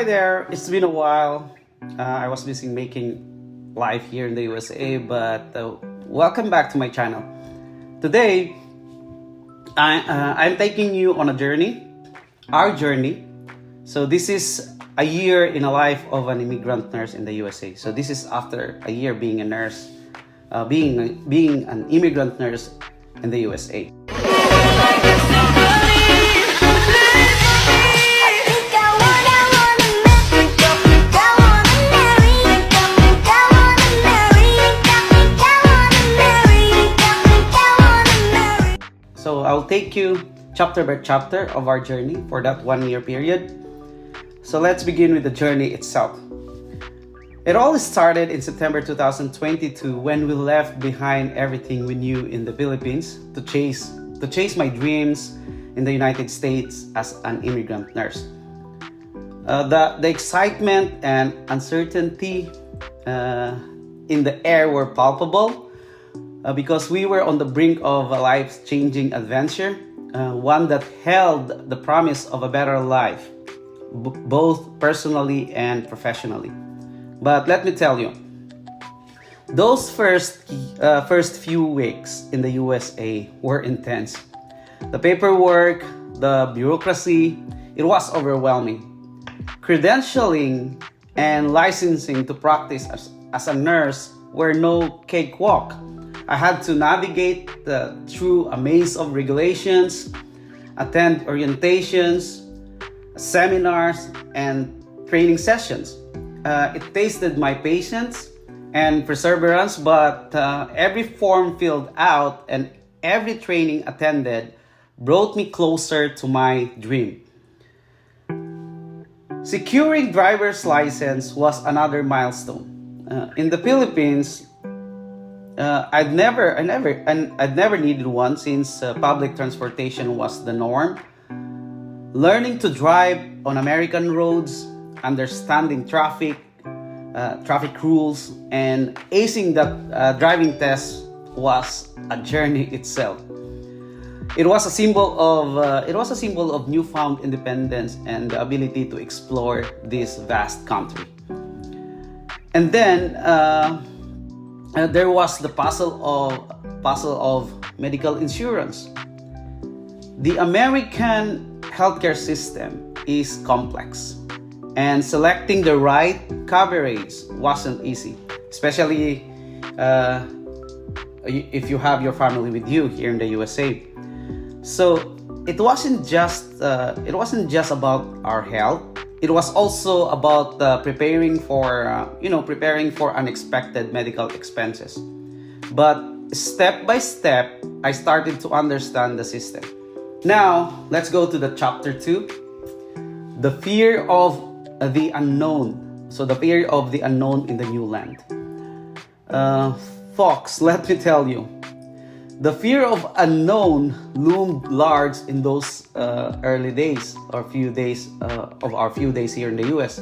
there, it's been a while. I was busy making live here in the USA, but welcome back to my channel. Today, I'm taking you on a journey, our journey. So this is a year in a life of an immigrant nurse in the USA. So this is after a year being a nurse, being an immigrant nurse in the USA. So I'll take you chapter by chapter of our journey for that 1 year period. So let's begin with the journey itself. It all started in September 2022 when we left behind everything we knew in the Philippines to chase my dreams in the United States as an immigrant nurse. The excitement and uncertainty in the air were palpable because we were on the brink of a life-changing adventure, one that held the promise of a better life, both personally and professionally. But let me tell you, those first few weeks in the USA were intense. The paperwork, the bureaucracy, it was overwhelming. Credentialing and licensing to practice as a nurse were no cakewalk. I had to navigate through a maze of regulations, attend orientations, seminars, and training sessions. It tasted my patience and perseverance, but every form filled out and every training attended brought me closer to my dream. Securing driver's license was another milestone. In the Philippines, I'd never needed one since public transportation was the norm. Learning to drive on American roads, understanding traffic rules, and acing that driving test was a journey itself. It was a symbol of newfound independence and the ability to explore this vast country. And then there was the puzzle of medical insurance. The American healthcare system is complex, and selecting the right coverage wasn't easy, especially if you have your family with you here in the USA. So it wasn't just about our health. It was also about preparing for unexpected medical expenses. But step by step, I started to understand the system. Now, let's go to the chapter 2, the fear of the unknown. So the fear of the unknown in the new land. Folks, let me tell you, the fear of unknown loomed large in those early days or few days of our few days here in the US.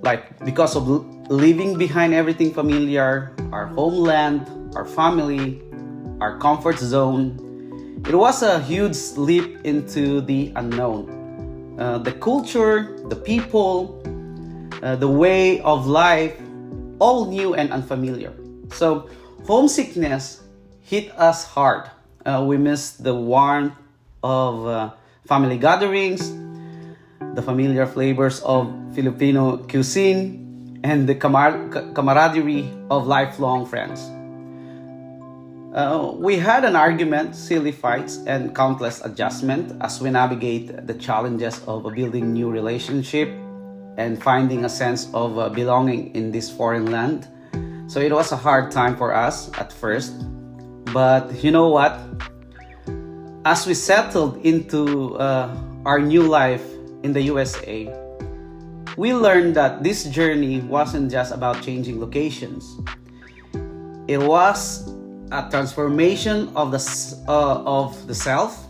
Like, because of leaving behind everything familiar, our homeland, our family, our comfort zone, it was a huge leap into the unknown. The culture, the people, the way of life, all new and unfamiliar. So homesickness hit us hard. We missed the warmth of family gatherings, the familiar flavors of Filipino cuisine, and the camaraderie of lifelong friends. We had an argument, silly fights, and countless adjustments as we navigate the challenges of building new relationship and finding a sense of belonging in this foreign land. So it was a hard time for us at first. But you know what? As we settled into our new life in the USA, we learned that this journey wasn't just about changing locations. It was a transformation of the self,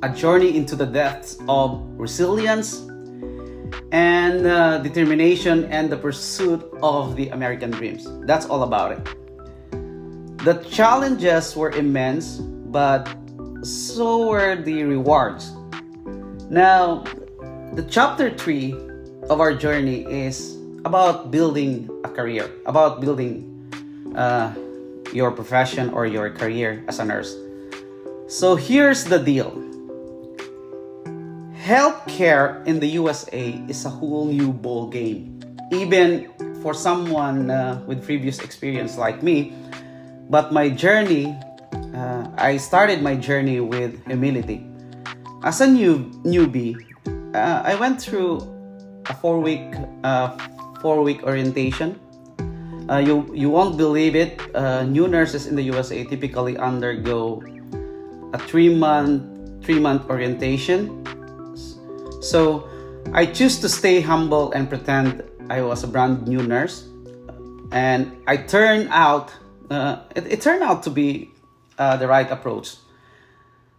a journey into the depths of resilience and determination and the pursuit of the American dreams. That's all about it. The challenges were immense, but so were the rewards. Now, the chapter 3 of our journey is about building a career, about building your profession or your career as a nurse. So here's the deal. Healthcare in the USA is a whole new ball game, even for someone with previous experience like me. But my journey, I started my journey with humility. As a newbie, I went through a four week orientation. You won't believe it. New nurses in the USA typically undergo a three month orientation. So I choose to stay humble and pretend I was a brand new nurse, and it turned out to be the right approach.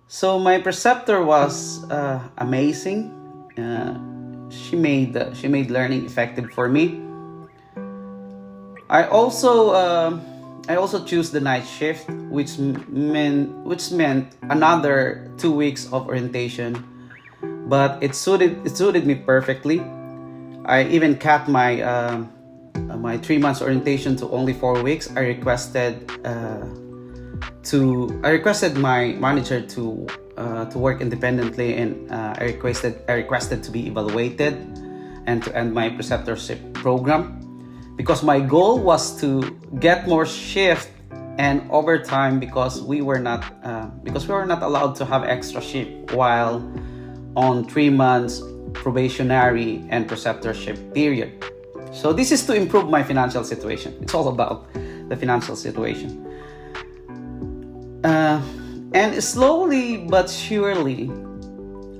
So my preceptor was amazing. She made learning effective for me. I also choose the night shift, which meant another 2 weeks of orientation, but it suited me perfectly. I even cut my 3 months orientation to only 4 weeks. I requested my manager to work independently, and I requested to be evaluated and to end my preceptorship program, because my goal was to get more shift and overtime, because we were not allowed to have extra shift while on 3 months probationary and preceptorship period. So this is to improve my financial situation. It's all about the financial situation. And slowly but surely,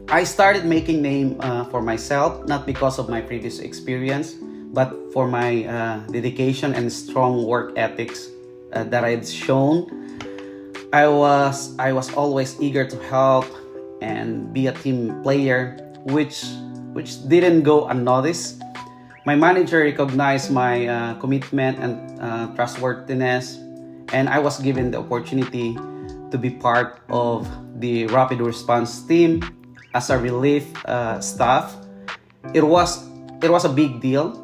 I started making name for myself, not because of my previous experience, but for my dedication and strong work ethics that I'd shown. I was always eager to help and be a team player, which didn't go unnoticed. My manager recognized my commitment and trustworthiness, and I was given the opportunity to be part of the rapid response team as a relief staff. It was a big deal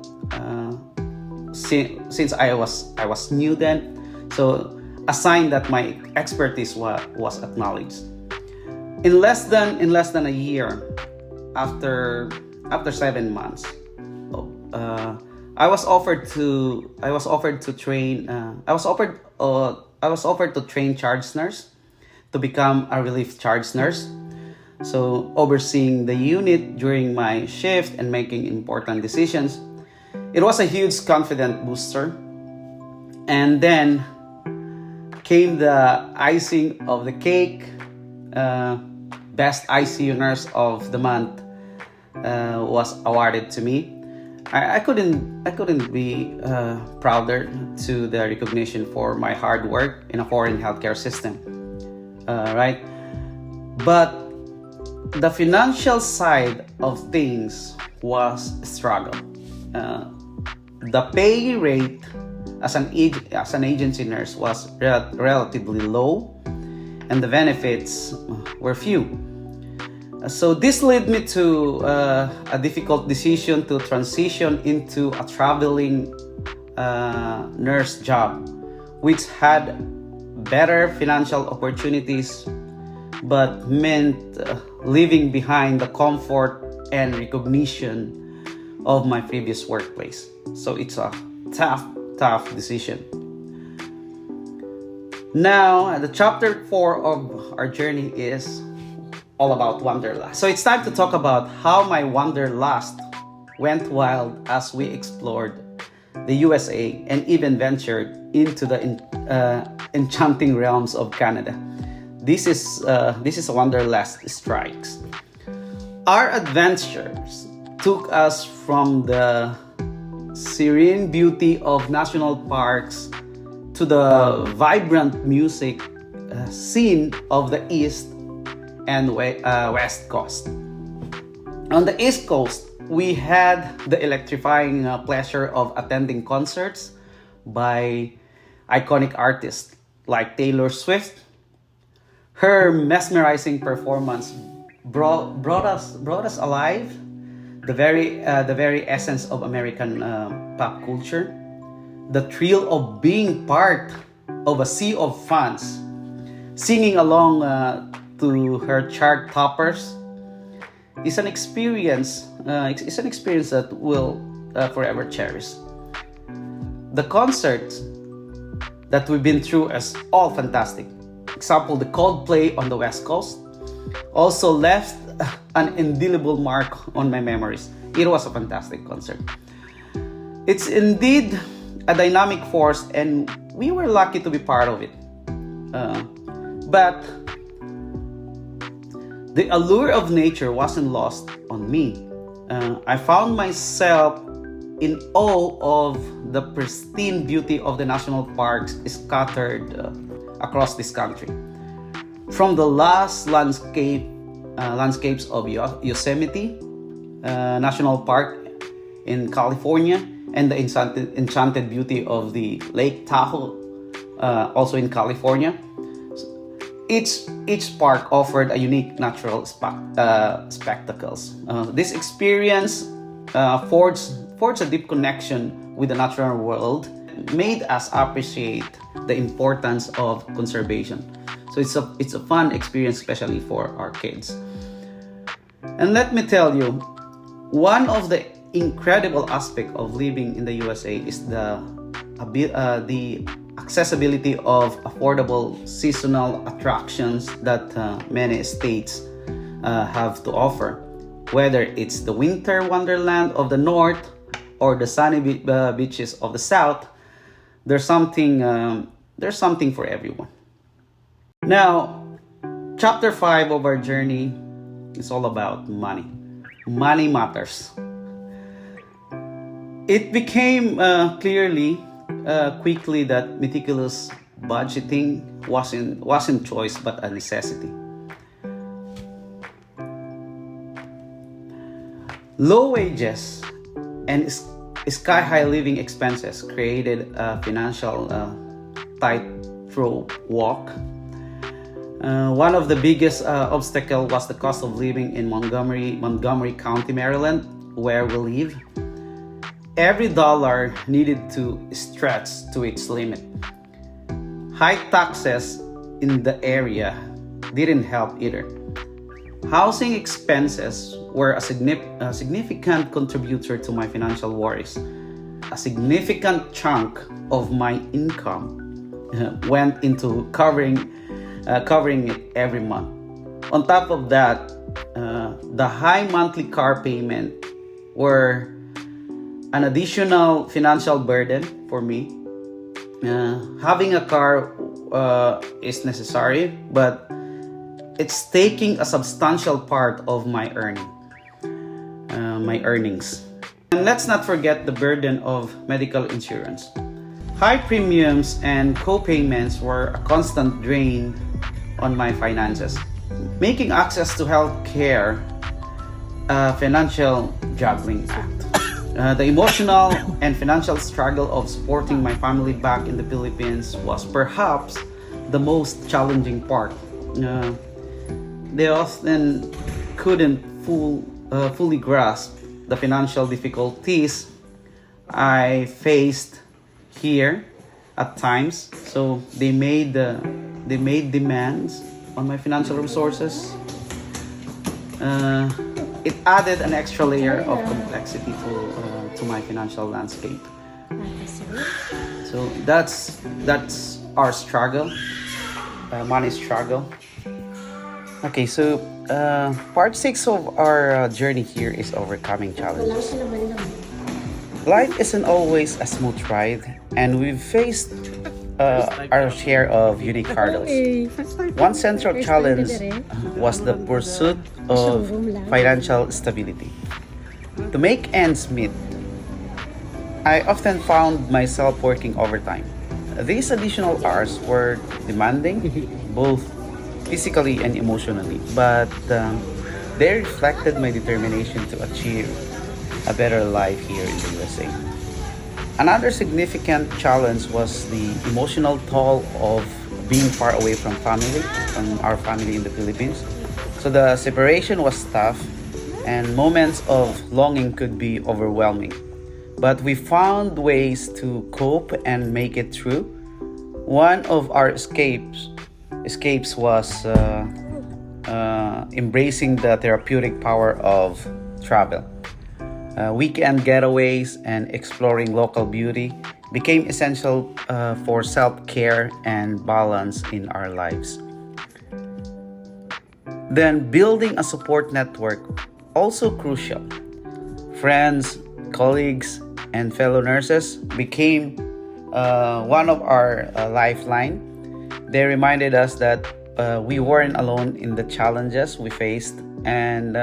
since I was new then, so a sign that my expertise was acknowledged. In less than a year, after 7 months, I was offered to train charge nurse to become a relief charge nurse. So overseeing the unit during my shift and making important decisions. It was a huge confidence booster. And then came the icing of the cake. Best ICU nurse of the month was awarded to me. I couldn't be prouder to the recognition for my hard work in a foreign healthcare system, right? But the financial side of things was a struggle. The pay rate as an agency nurse was relatively low, and the benefits were few. So this led me to a difficult decision to transition into a traveling nurse job, which had better financial opportunities, but meant leaving behind the comfort and recognition of my previous workplace. So it's a tough decision. Now, the chapter 4 of our journey is all about wanderlust. So it's time to talk about how my wanderlust went wild as we explored the USA and even ventured into the enchanting realms of Canada. This is a wanderlust strikes. Our adventures took us from the serene beauty of national parks to the vibrant music scene of the East and West Coast. On the East Coast, we had the electrifying pleasure of attending concerts by iconic artists like Taylor Swift. Her mesmerizing performance brought us alive the very essence of American pop culture, the thrill of being part of a sea of fans, singing along to her chart toppers, is an experience. It's an experience that will forever cherish. The concerts that we've been through is all fantastic. Example, the Coldplay on the West Coast also left an indelible mark on my memories. It was a fantastic concert. It's indeed a dynamic force, and we were lucky to be part of it. But the allure of nature wasn't lost on me. I found myself in awe of the pristine beauty of the national parks scattered across this country. From the lush landscapes of Yosemite National Park in California, and the enchanted beauty of the Lake Tahoe, also in California. Each park offered a unique natural spectacles. This experience forged a deep connection with the natural world, made us appreciate the importance of conservation. So it's a fun experience, especially for our kids. And let me tell you, one of the incredible aspects of living in the USA is the accessibility of affordable seasonal attractions that many states have to offer. Whether it's the winter wonderland of the north or the sunny beaches of the south, there's something for everyone. Now, chapter 5 of our journey is all about money. Money matters. It became quickly that meticulous budgeting wasn't choice but a necessity. Low wages and sky-high living expenses created a financial tightrope walk. One of the biggest obstacles was the cost of living in Montgomery County, Maryland, where we live. Every dollar needed to stretch to its limit. High taxes in the area didn't help either. Housing expenses were a significant contributor to my financial worries. A significant chunk of my income went into covering it every month. On top of that, the high monthly car payment were an additional financial burden for me. Having a car is necessary, but it's taking a substantial part of my earnings. And let's not forget the burden of medical insurance. High premiums and co-payments were a constant drain on my finances, making access to health care a financial juggling act. The emotional and financial struggle of supporting my family back in the Philippines was perhaps the most challenging part. They often couldn't fully grasp the financial difficulties I faced here at times, so they made demands on my financial resources. It added an extra layer of complexity to my financial landscape. So that's our struggle, money struggle. Okay, so part 6 of our journey here is overcoming challenges. Life isn't always a smooth ride, and we've faced our share of unique hurdles. One central challenge was the pursuit of financial stability. To make ends meet, I often found myself working overtime. These additional hours were demanding, both physically and emotionally, but they reflected my determination to achieve a better life here in the USA. Another significant challenge was the emotional toll of being far away from our family in the Philippines. So the separation was tough, and moments of longing could be overwhelming. But we found ways to cope and make it through. One of our escapes was embracing the therapeutic power of travel. Weekend getaways and exploring local beauty became essential for self care and balance in our lives. Then, building a support network also crucial. Friends, colleagues, and fellow nurses became one of our lifeline. They reminded us that we weren't alone in the challenges we faced and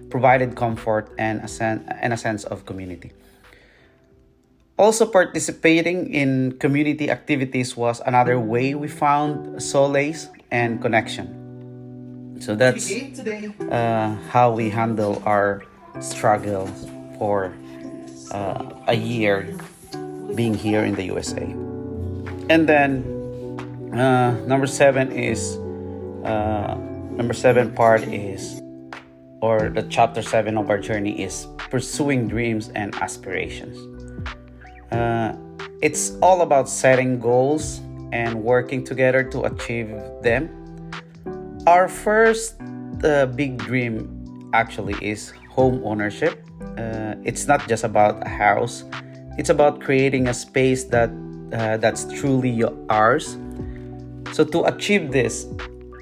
provided comfort and and a sense of community. Also, participating in community activities was another way we found solace and connection. So that's how we handle our struggles for a year being here in the USA. And then number seven is number seven part is, or the chapter seven of our journey is pursuing dreams and aspirations. Uh, it's all about setting goals and working together to achieve them. Our first big dream actually is home ownership. It's not just about a house; it's about creating a space that's truly ours. So to achieve this,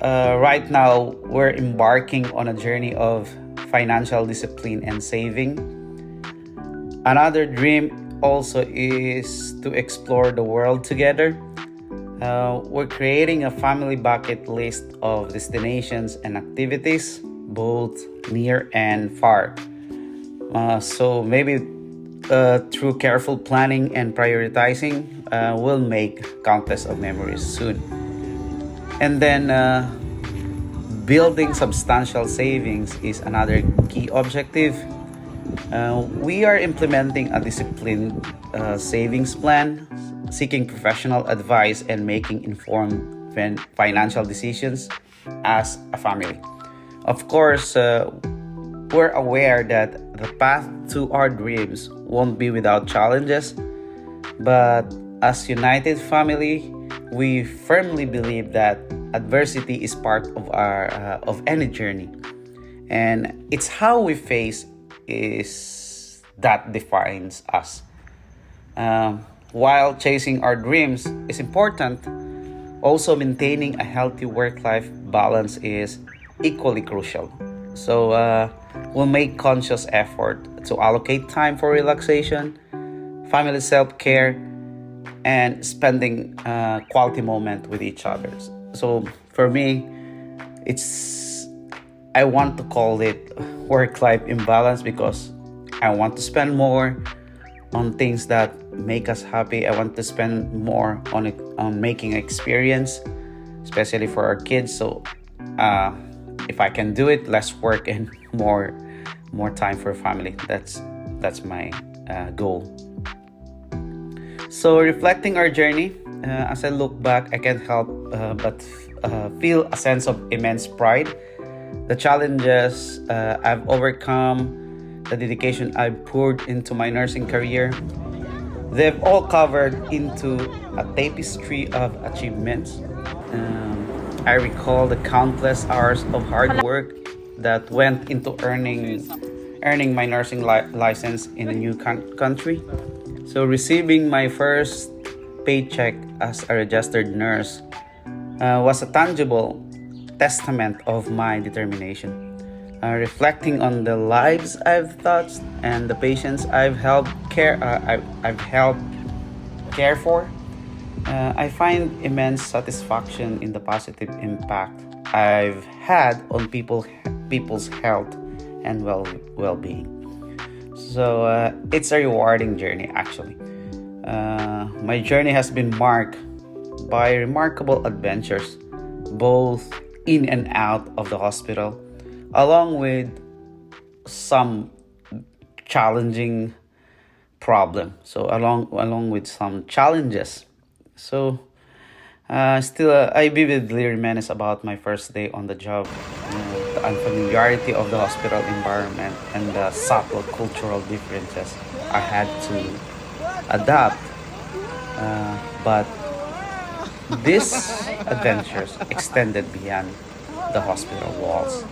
right now we're embarking on a journey of financial discipline and saving. Another dream also is to explore the world together. We're creating a family bucket list of destinations and activities, both near and far. So maybe through careful planning and prioritizing, we'll make countless of memories soon. And then building substantial savings is another key objective. We are implementing a disciplined savings plan, seeking professional advice, and making informed financial decisions as a family. Of course, we're aware that the path to our dreams won't be without challenges, but as united family, we firmly believe that adversity is part of any journey, and it's how we face is that defines us. While chasing our dreams is important, also maintaining a healthy work-life balance is equally crucial. So we'll make conscious effort to allocate time for relaxation, family self-care, and spending quality moment with each other. So for me, it's I want to call it work-life imbalance because I want to spend more on things that make us happy. I want to spend more on it, on making experience, especially for our kids. So if I can do it, less work and more time for family. That's my goal. So reflecting our journey, as I look back, I can't help but feel a sense of immense pride. The challenges I've overcome, the dedication I've poured into my nursing career, they've all covered into a tapestry of achievements. I recall the countless hours of hard work that went into earning my nursing license in a new country. So receiving my first paycheck as a registered nurse was a tangible testament of my determination. Reflecting on the lives I've touched and the patients I've helped care for, I find immense satisfaction in the positive impact I've had on people's health and well-being. So it's a rewarding journey actually. My journey has been marked by remarkable adventures, both in and out of the hospital, along with some challenging problem. So along with some challenges. So still, I vividly reminisce about my first day on the job. the unfamiliarity of the hospital environment, and the subtle cultural differences I had to adapt. But these adventures extended beyond the hospital walls.